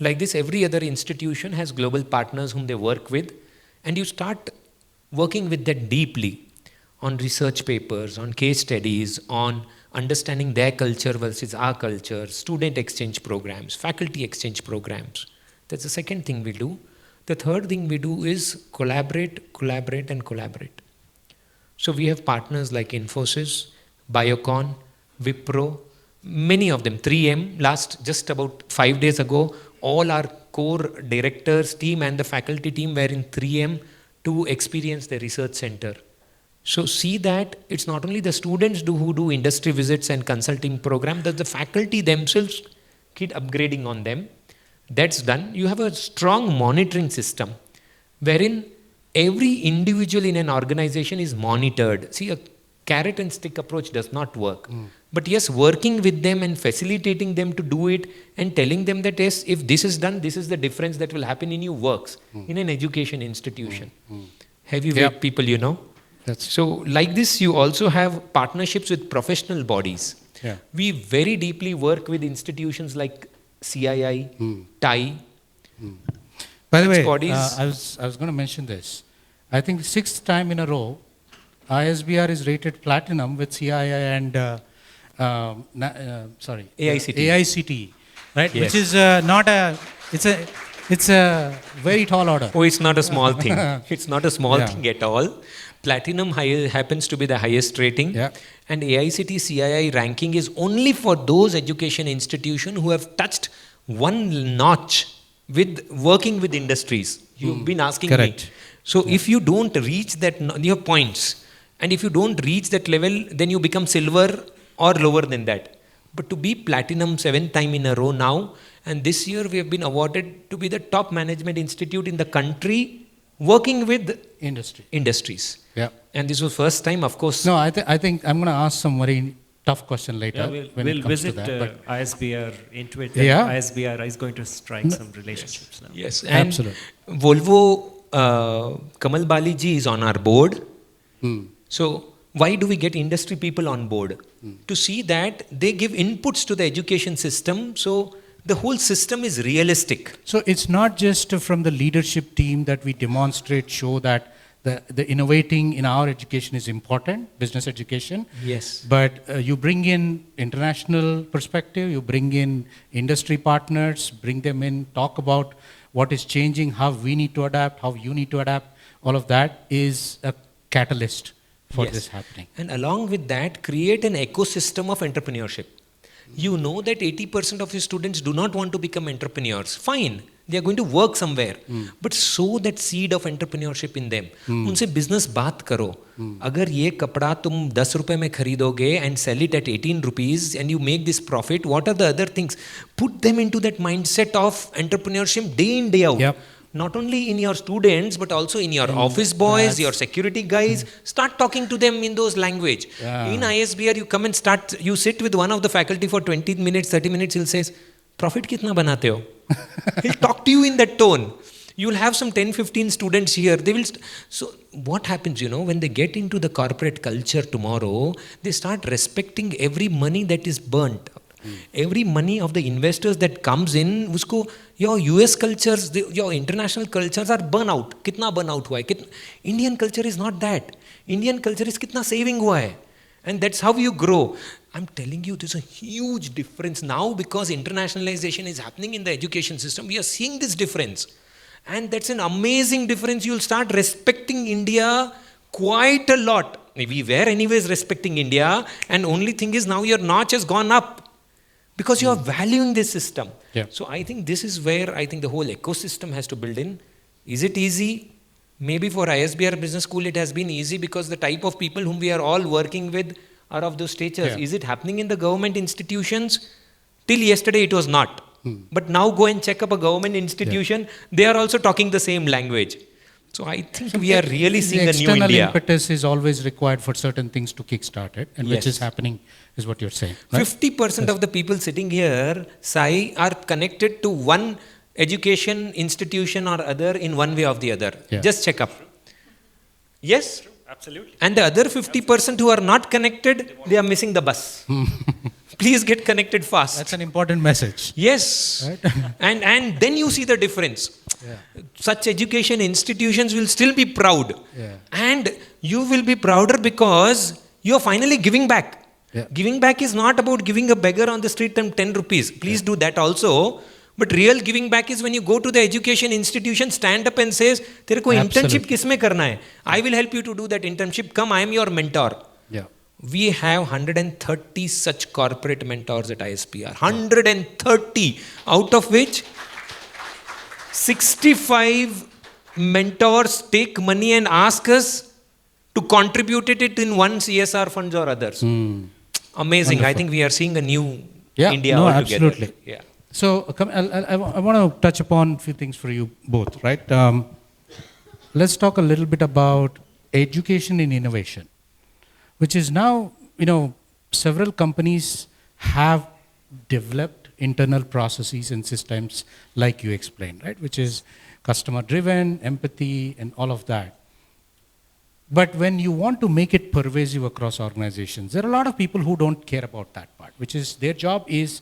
Like this, every other institution has global partners whom they work with, and you start working with that deeply on research papers, on case studies, on understanding their culture versus our culture, student exchange programs, faculty exchange programs. That's the second thing we do. The third thing we do is collaborate, collaborate, and collaborate. So we have partners like Infosys, Biocon, Wipro, many of them, 3M. Just about 5 days ago, all our core directors team and the faculty team were in 3M to experience the research center. So see that it's not only the students who do industry visits and consulting program, that the faculty themselves keep upgrading on them. That's done. You have a strong monitoring system wherein every individual in an organization is monitored. See, a carrot and stick approach does not work. But yes, working with them and facilitating them to do it and telling them that yes, if this is done, this is the difference that will happen in you works in an education institution. heavyweight Yep. people, you know. That's So like this, you also have partnerships with professional bodies. yeah. We very deeply work with institutions like CII, TAI. By the Such way, bodies- I was going to mention this. I think 6th time in a row, ISBR is rated platinum with CII and AICTE. AICTE, right? Yes. Which is not a it's a very tall order. Oh, it's not a small thing. It's not a small Yeah. thing at all. Platinum happens to be the highest rating. Yeah. And AICTE CII ranking is only for those education institutions who have touched one notch with working with industries. You've been asking Correct. me. So if you don't reach that, your points, and if you don't reach that level, then you become silver or lower than that. But to be platinum 7th time in a row now, and this year we have been awarded to be the top management institute in the country working with Industry. industries. Yeah. And this was first time, of course. No, I think I'm going to ask some very tough question later Yeah, when we'll it comes visit to that. But ISBR into it. Yeah. ISBR is going to strike some relationships now. Yes, and Absolutely. Volvo, Kamal Baliji is on our board. So why do we get industry people on board? To see that they give inputs to the education system, so the whole system is realistic. So it's not just from the leadership team that we demonstrate, show that the innovating in our education is important, business education. Yes. But you bring in international perspective, you bring in industry partners, bring them in, talk about what is changing, how we need to adapt, how you need to adapt. All of that is a catalyst for Yes. this happening. And along with that, create an ecosystem of entrepreneurship. You know that 80% of your students do not want to become entrepreneurs. Fine, they are going to work somewhere. But sow that seed of entrepreneurship in them. उनसे business बात करो. अगर ये कपड़ा तुम 10 रुपए में खरीदोगे and sell it at 18 rupees and you make this profit, what are the other things? Put them into that mindset of entrepreneurship day in, day out. Yep. Not only in your students, but also in your office boys, your security guys. Start talking to them in those language. Yeah. In ISBR, you come and start, you sit with one of the faculty for 20 minutes, 30 minutes, he'll say, profit kitna banate ho? He'll talk to you in that tone. You'll have some 10, 15 students here. They will. So what happens, when they get into the corporate culture tomorrow, they start respecting every money that is burnt. Every money of the investors that comes in, usko, your US cultures, your international cultures are burnout. Kitna burnout hua hai? Indian culture is not that. Indian culture is kitna saving hua hai. And that's how you grow. I'm telling you, there's a huge difference now because internationalization is happening in the education system. We are seeing this difference. And that's an amazing difference. You'll start respecting India quite a lot. We were anyways respecting India, and only thing is now your notch has gone up because you are valuing this system. Yeah. So I think this is where I think the whole ecosystem has to build in. Is it easy? Maybe for ISBR Business School it has been easy because the type of people whom we are all working with are of those statures. Yeah. Is it happening in the government institutions? Till yesterday it was not. But now go and check up a government institution, they are also talking the same language. So I think we are really seeing a new external India. impetus is always required for certain things to kickstart it, and which Yes. is happening, is what you're saying. Right? 50% of the people sitting here, Sai, are connected to one education institution or other in one way or the other. Yeah. Just check up. Yes? Absolutely. And the other 50% who are not connected, they are missing the bus. Please get connected fast. That's an important message. Yes. And then you see the difference. Yeah. Such education institutions will still be proud. Yeah. And you will be prouder because you are finally giving back. Yeah. Giving back is not about giving a beggar on the street 10 rupees. Please do that also. But real giving back is when you go to the education institution, stand up and says, तेरे को internship किसमें करना है? I will help you to do that internship. Come, I am your mentor. Yeah. We have 130 such corporate mentors at ISPR. 130, out of which 65 mentors take money and ask us to contribute it in one CSR funds or others. Amazing. Wonderful. I think we are seeing a new Yeah, India no, altogether. absolutely. Yeah. So I want to touch upon a few things for you both, right? Let's talk a little bit about education in innovation, which is now, several companies have developed internal processes and systems like you explained, right? Which is customer driven, empathy, and all of that. But when you want to make it pervasive across organizations, there are a lot of people who don't care about that part, which is their job is,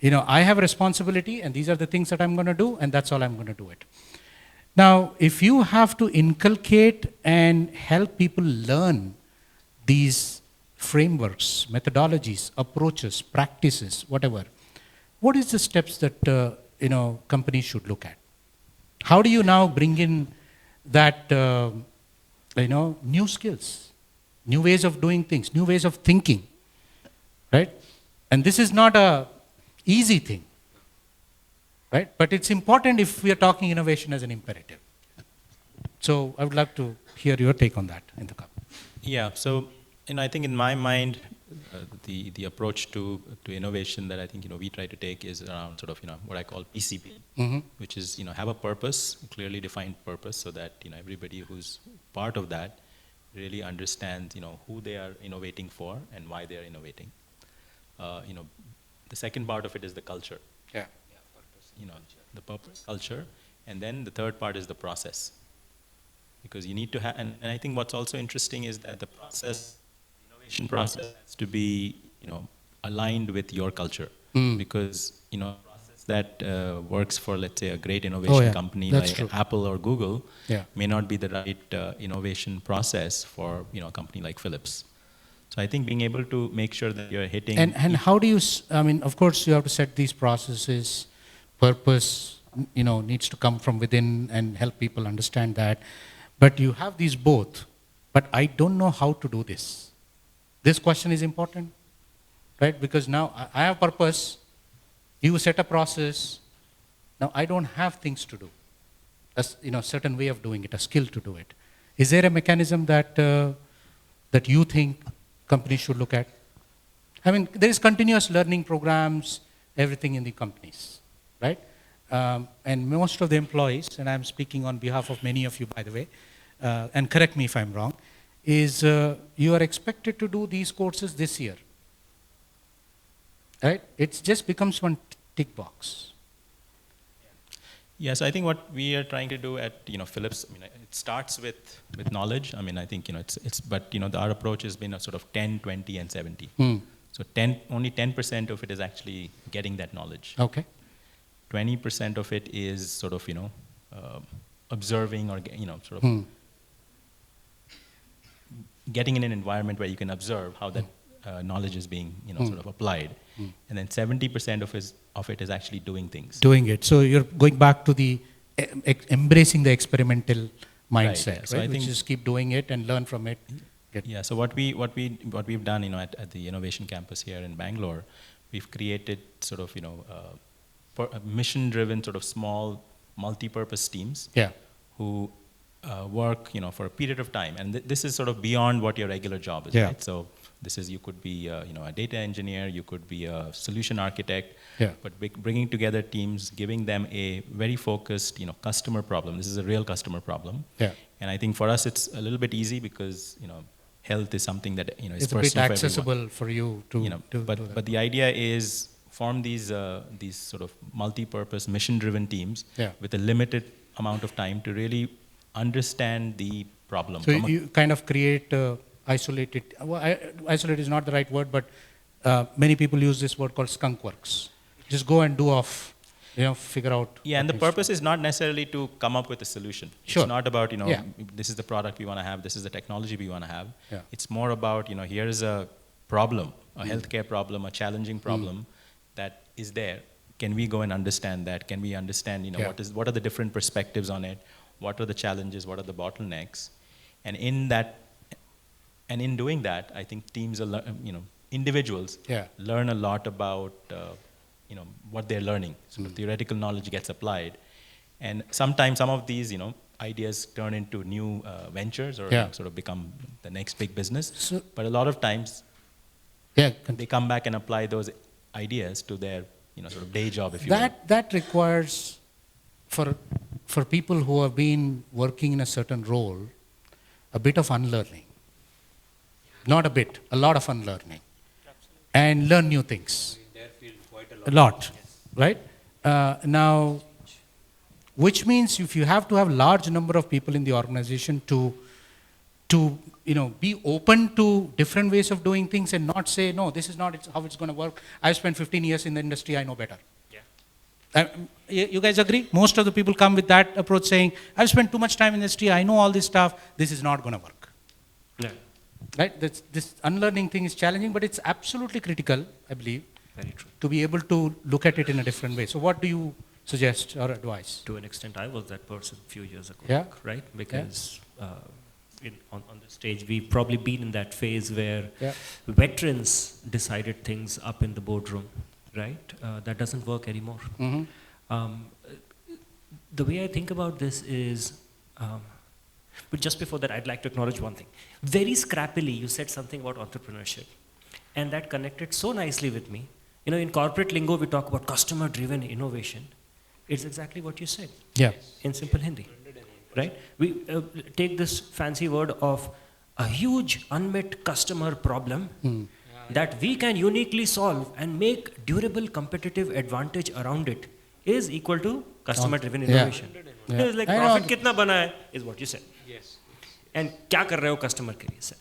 I have a responsibility and these are the things that I'm going to do and that's all I'm going to do it. Now, if you have to inculcate and help people learn these frameworks, methodologies, approaches, practices, whatever, what is the steps that companies should look at? How do you now bring in that new skills, new ways of doing things, new ways of thinking, right? And this is not a easy thing, right? But it's important if we are talking innovation as an imperative. So I would love to hear your take on that in the cup. Yeah, so I think in my mind, the approach to innovation that I think we try to take is around sort of what I call PCP, which is have a purpose, clearly defined purpose, so that everybody who's part of that really understands who they are innovating for and why they are innovating. The second part of it is the culture. Yeah. The purpose, culture, and then the third part is the process. Because you need to have, and I think what's also interesting is that the process, innovation process, has to be, aligned with your culture. Because, a process that works for, let's say, a great innovation company like Apple or Google may not be the right innovation process for, a company like Philips. So I think being able to make sure that you're hitting. And how do you, of course, you have to set these processes, purpose, needs to come from within and help people understand that. But you have these both, but I don't know how to do this. This question is important, right? Because now I have purpose, you set a process, now I don't have things to do. A certain way of doing it, a skill to do it. Is there a mechanism that that you think companies should look at? I mean, there is continuous learning programs, everything in the companies, right? And most of the employees, and I'm speaking on behalf of many of you, by the way, and correct me if I'm wrong, is you are expected to do these courses this year, right? It just becomes one tick box. Yes, I think what we are trying to do at Philips, it starts with knowledge. I think but our approach has been a sort of 10, 20, and 70. So only 10% of it is actually getting that knowledge. Okay. 20% of it is sort of observing or sort of getting in an environment where you can observe how that knowledge is being sort of applied, and then 70% of it is actually doing things. Doing it. So you're going back to the embracing the experimental mindset, Right, yeah. So I right? Which think is keep doing it and learn from it. Yeah. So what we've done, at the Innovation Campus here in Bangalore, we've created sort of mission-driven sort of small multi-purpose teams. Yeah. Who work for a period of time, and this is sort of beyond what your regular job is. Yeah. Right? So you could be a data engineer, you could be a solution architect. Yeah. But bringing together teams, giving them a very focused customer problem. This is a real customer problem. Yeah. And I think for us it's a little bit easy because health is something that is It's a bit personal accessible for you to do that. but the idea is form these sort of multi-purpose mission-driven teams with a limited amount of time to really understand the problem. So you kind of create isolated, isolate is not the right word, but many people use this word called skunk works. Just go and do off, figure out. Yeah, and the purpose is not necessarily to come up with a solution. Sure. It's not about, this is the product we want to have, this is the technology we want to have. Yeah. It's more about, here is a problem, a healthcare problem, a challenging problem that is there. Can we go and understand that? Can we understand, what are the different perspectives on it? What are the challenges? What are the bottlenecks? And in doing that, I think teams are, individuals learn a lot about, what they're learning. So the theoretical knowledge gets applied, and sometimes some of these, ideas turn into new ventures or sort of become the next big business. But a lot of times, they come back and apply those ideas to their, sort of day job, if you will. That requires for people who have been working in a certain role, a bit of unlearning. Not a bit, a lot of unlearning. Absolutely. And learn new things. In their field, quite a lot, right? Now, which means if you have to have large number of people in the organization to to be open to different ways of doing things and not say, no, this is not how it's going to work. I've spent 15 years in the industry, I know better. You guys agree? Most of the people come with that approach saying, I've spent too much time in the industry, I know all this stuff, this is not going to work. Yeah. Right? This unlearning thing is challenging, but it's absolutely critical, I believe, Very true. to be able to look at it in a different way. So what do you suggest or advise? To an extent, I was that person a few years ago, Yeah. right? Because on the stage, we've probably been in that phase where veterans decided things up in the boardroom, right? That doesn't work anymore. The way I think about this is, but just before that, I'd like to acknowledge one thing. Very scrappily, you said something about entrepreneurship, and that connected so nicely with me. In corporate lingo, we talk about customer-driven innovation. It's exactly what you said. Yeah. In simple Hindi, right? We take this fancy word of a huge unmet customer problem that we can uniquely solve and make durable competitive advantage around it is equal to customer-driven innovation. It's like profit kitna bana hai is what you said. Yes. And kya kar rahe ho customer ke liye, sir?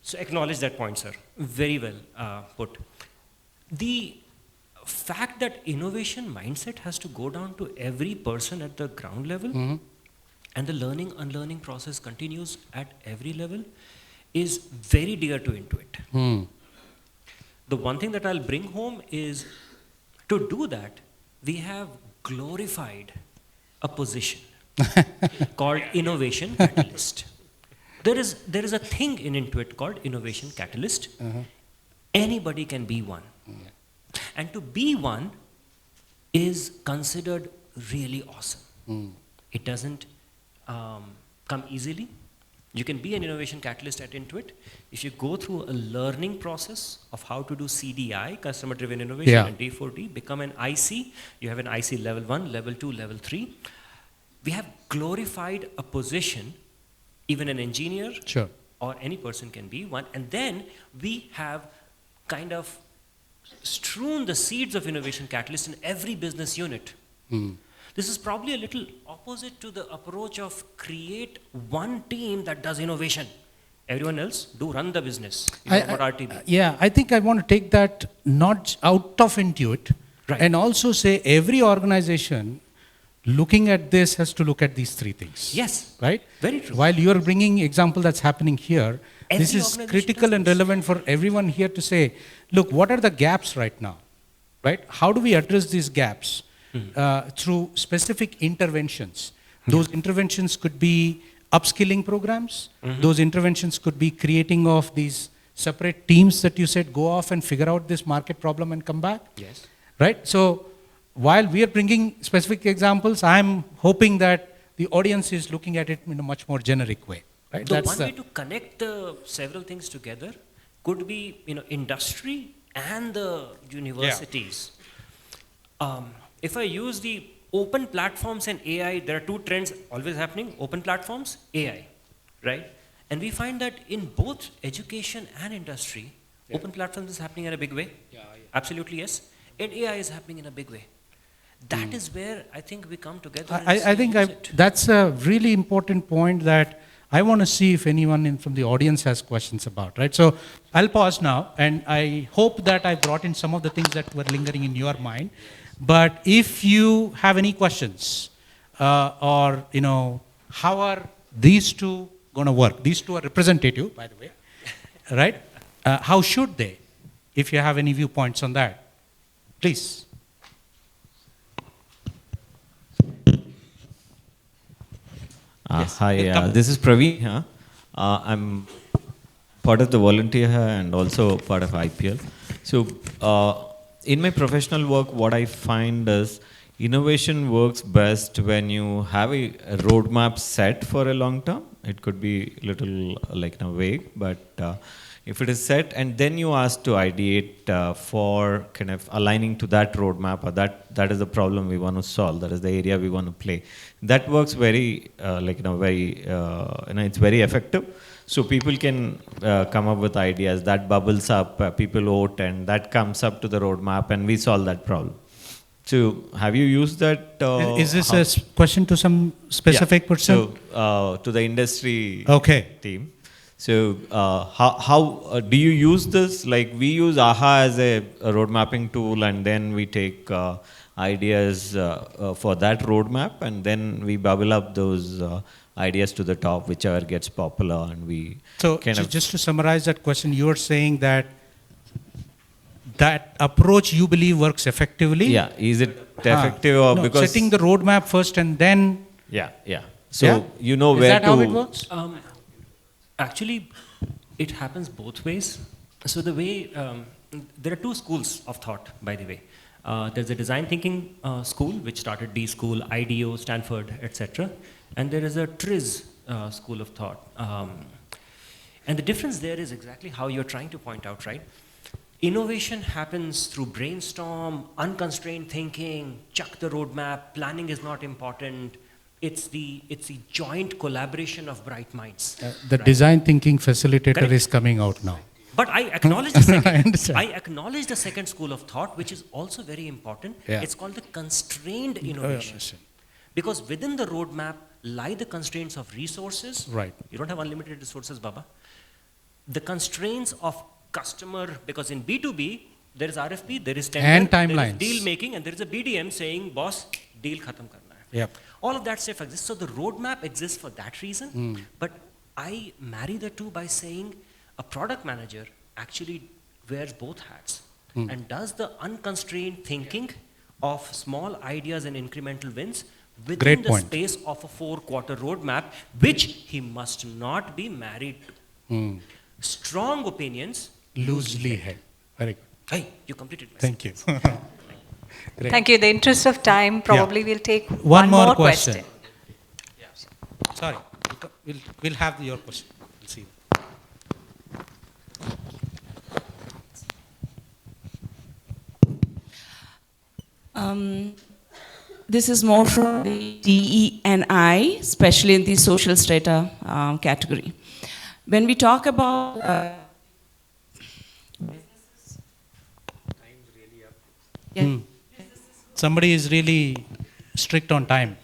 So acknowledge that point, sir. Very well put. The fact that innovation mindset has to go down to every person at the ground level and the learning unlearning process continues at every level is very dear to Intuit. The one thing that I'll bring home is to do that, we have glorified a position called innovation catalyst. There is a thing in Intuit called innovation catalyst. Anybody can be one. And to be one is considered really awesome. It doesn't come easily. You can be an innovation catalyst at Intuit if you go through a learning process of how to do CDI, customer driven innovation, and D4D, become an IC. You have an IC level 1, level 2, level 3. We have glorified a position, even an engineer or any person can be one. And then we have kind of strewn the seeds of innovation catalyst in every business unit. This is probably a little opposite to the approach of create one team that does innovation. Everyone else do run the business. About RTB. I think I want to take that not out of Intuit and also say every organization looking at this has to look at these three things. Yes. Right? Very true. While you are bringing example that's happening here, this is critical and relevant for everyone here to say, look, what are the gaps right now? Right? How do we address these gaps? Through specific interventions. Those interventions could be upskilling programs. Those interventions could be creating of these separate teams that you said go off and figure out this market problem and come back. Yes. Right? So while we are bringing specific examples, I'm hoping that the audience is looking at it in a much more generic way. Right? The one way to connect the several things together could be industry and the universities. If I use the open platforms and AI, there are two trends always happening, open platforms, AI, right? And we find that in both education and industry, open platforms is happening in a big way. Absolutely, yes. And AI is happening in a big way. That is where I think we come together. I think that's a really important point that I want to see if anyone from the audience has questions about, right? So I'll pause now, and I hope that I brought in some of the things that were lingering in your mind. But if you have any questions, or how are these two going to work? These two are representative, by the way, right? How should they? If you have any viewpoints on that, please. Yes. Hi, this is Praveen. I'm part of the volunteer here and also part of IPL. So, in my professional work, what I find is innovation works best when you have a roadmap set for a long term. It could be a little vague, but if it is set and then you ask to ideate for kind of aligning to that roadmap, or that is the problem we want to solve, that is the area we want to play. That works very, it's very effective. So people can come up with ideas, that bubbles up, people vote, and that comes up to the roadmap, and we solve that problem. So have you used that? Is this a question to some specific person? So to the industry team. So how do you use this? Like we use AHA as a road mapping tool, and then we take ideas for that roadmap, and then we bubble up those ideas to the top, whichever gets popular, and we So kind of just to summarize that question, you are saying that that approach you believe works effectively? yeah. Is it effective or No, because setting the roadmap first and then yeah. So Yeah? you know is where that to how it works? Actually, it happens both ways. So the way there are two schools of thought, by the way. There's a design thinking school which started D School, IDEO, Stanford, etc. And there is a TRIZ school of thought. And the difference there is exactly how you're trying to point out, right? Innovation happens through brainstorm, unconstrained thinking, chuck the roadmap, planning is not important. It's the joint collaboration of bright minds. The right? design thinking facilitator Correct. is coming out now. But I acknowledge the second. I understand. I acknowledge the second school of thought, which is also very important. Yeah. It's called the constrained Oh, innovation. yes. Because within the roadmap lie the constraints of resources. Right. You don't have unlimited resources, Baba. The constraints of customer, because in B2B, there is RFP, there is tender, And there is timelines. deal making, and there is a BDM saying, boss, deal khatam karna hai. Yep. All of that stuff exists. So the roadmap exists for that reason. But I marry the two by saying a product manager actually wears both hats and does the unconstrained thinking of small ideas and incremental wins within Great the point. space of a 4-quarter roadmap, which he must not be married to. Strong opinions Loosely held. Very good. Hey, you completed my Thank you. Great. Thank you. In the interest of time, probably we'll take One more question. question. Sorry, we'll have your question. We'll see. This is more from the DE and I, especially in the social strata category. When we talk about yeah. Somebody is really strict on time.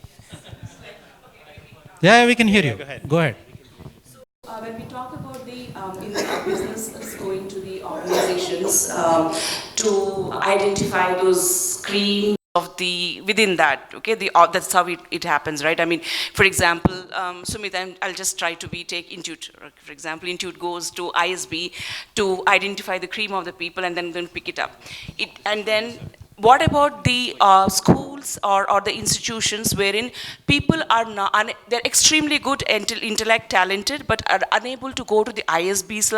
Yeah, we can hear you. Go ahead. When we talk about the in the businesses going to the organizations to identify those screens of the within that, okay, that's how it happens, right? I mean, for example, Sumit, I'll just try to take Intuit. For example, Intuit goes to ISB to identify the cream of the people and then pick it up. And then what about the schools or the institutions wherein people are not, they're extremely good intellect talented but are unable to go to the ISBs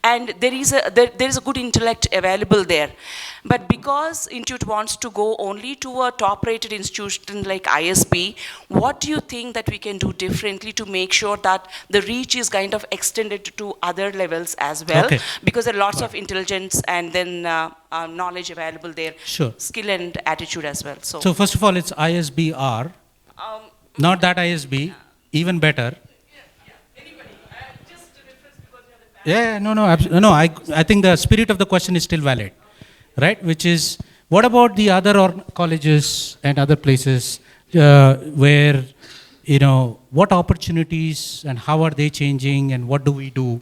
and there is a good intellect available there, but because Intuit wants to go only to a top rated institution like ISB, what do you think that we can do differently to make sure that the reach is kind of extended to other levels as well? Okay. Because there are lots of intelligence and then knowledge available there. Sure. Skill and attitude as well. So first of all, it's ISBR, not that ISB, even better. Yeah, no. I think the spirit of the question is still valid, right? Which is, what about the other colleges and other places where, what opportunities and how are they changing and what do we do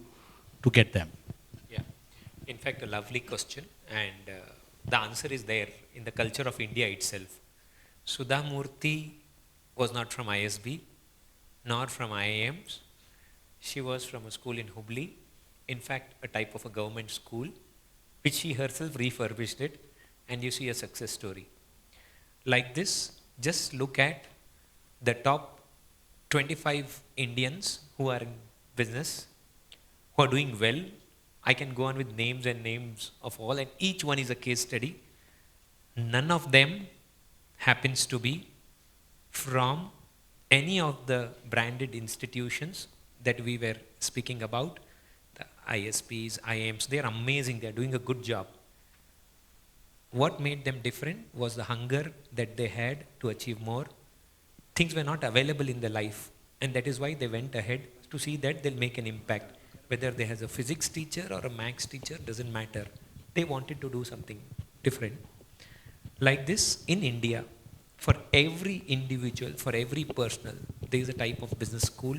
to get them? Yeah, in fact, a lovely question, and the answer is there in the culture of India itself. Sudha Murthy was not from ISB, nor from IIMs. She was from a school in Hubli, in fact, a type of a government school, which she herself refurbished it, and you see a success story. Like this, just look at the top 25 Indians who are in business, who are doing well. I can go on with names and names of all, and each one is a case study. None of them happens to be from any of the branded institutions that we were speaking about, the ISPs, IMs. They're amazing, they're doing a good job. What made them different was the hunger that they had to achieve more. Things were not available in their life, and that is why they went ahead to see that they'll make an impact. Whether they has a physics teacher or a maths teacher, doesn't matter. They wanted to do something different. Like this, in India, for every individual, for every personal, there is a type of business school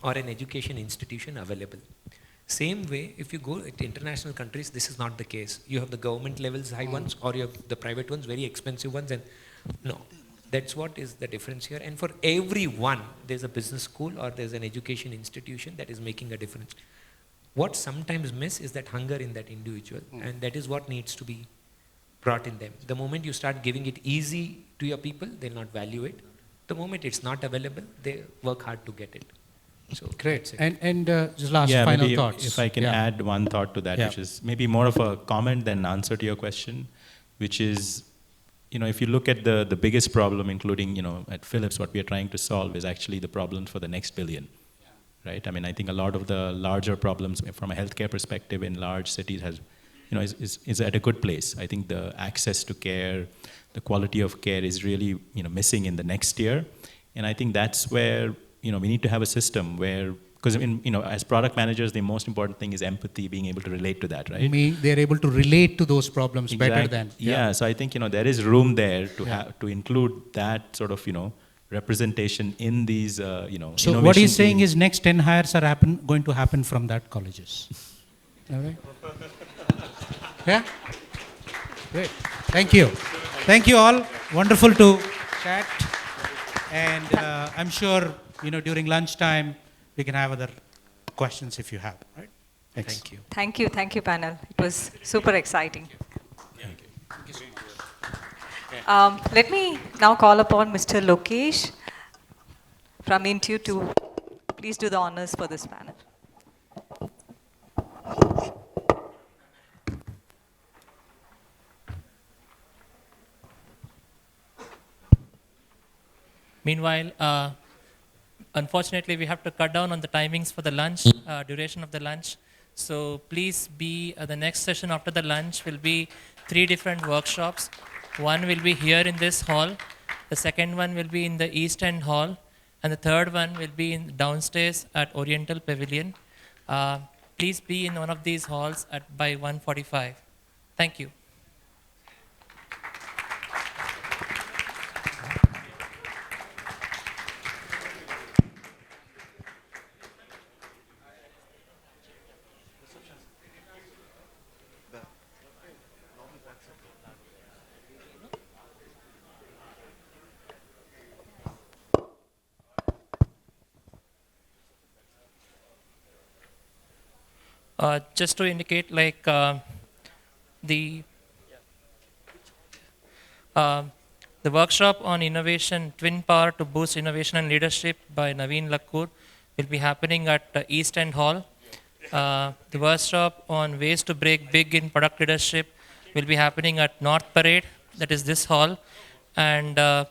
or an education institution available. Same way, if you go to international countries, this is not the case. You have the government levels high ones, or you have the private ones, very expensive ones, and no. That's what is the difference here. And for everyone, there's a business school or there's an education institution that is making a difference. What sometimes miss is that hunger in that individual, and that is what needs to be brought in them. The moment you start giving it easy to your people, they'll not value it. The moment it's not available, they work hard to get it. So Great. that's it. And just last Yeah, final maybe thoughts. if I can add one thought to that, Yeah. which is maybe more of a comment than answer to your question, which is, if you look at the biggest problem, including, at Philips, what we are trying to solve is actually the problem for the next billion, right? I mean, I think a lot of the larger problems from a healthcare perspective in large cities is at a good place. I think the access to care, the quality of care is really, missing in the next year. And I think that's where, we need to have a system where, because as product managers, the most important thing is empathy, being able to relate to that, right? They're able to relate to those problems better than. Yeah, so I think, there is room there to have to include that sort of, representation in these, So innovation what he's saying teams. is next 10 hires are going to happen from that colleges. All right? Yeah? Great. Thank you. Thank you all. Wonderful to chat. And I'm sure, during lunchtime, we can have other questions if you have, right? Thanks. Thank you. Thank you, panel. It was super exciting. Let me now call upon Mr. Lokesh from Intu to please do the honors for this panel. Meanwhile, unfortunately, we have to cut down on the timings for the lunch, duration of the lunch. So please be, the next session after the lunch will be 3 different workshops. One will be here in this hall. The second one will be in the East End Hall. And the third one will be in downstairs at Oriental Pavilion. Please be in one of these halls by 1:45. Thank you. Just to indicate, like the workshop on innovation, twin power to boost innovation and leadership by Naveen Lakkur will be happening at East End Hall. The workshop on ways to break big in product leadership will be happening at North Parade, that is this hall. And the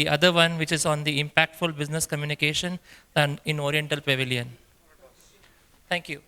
other one, which is on the impactful business communication, and in Oriental Pavilion. Thank you.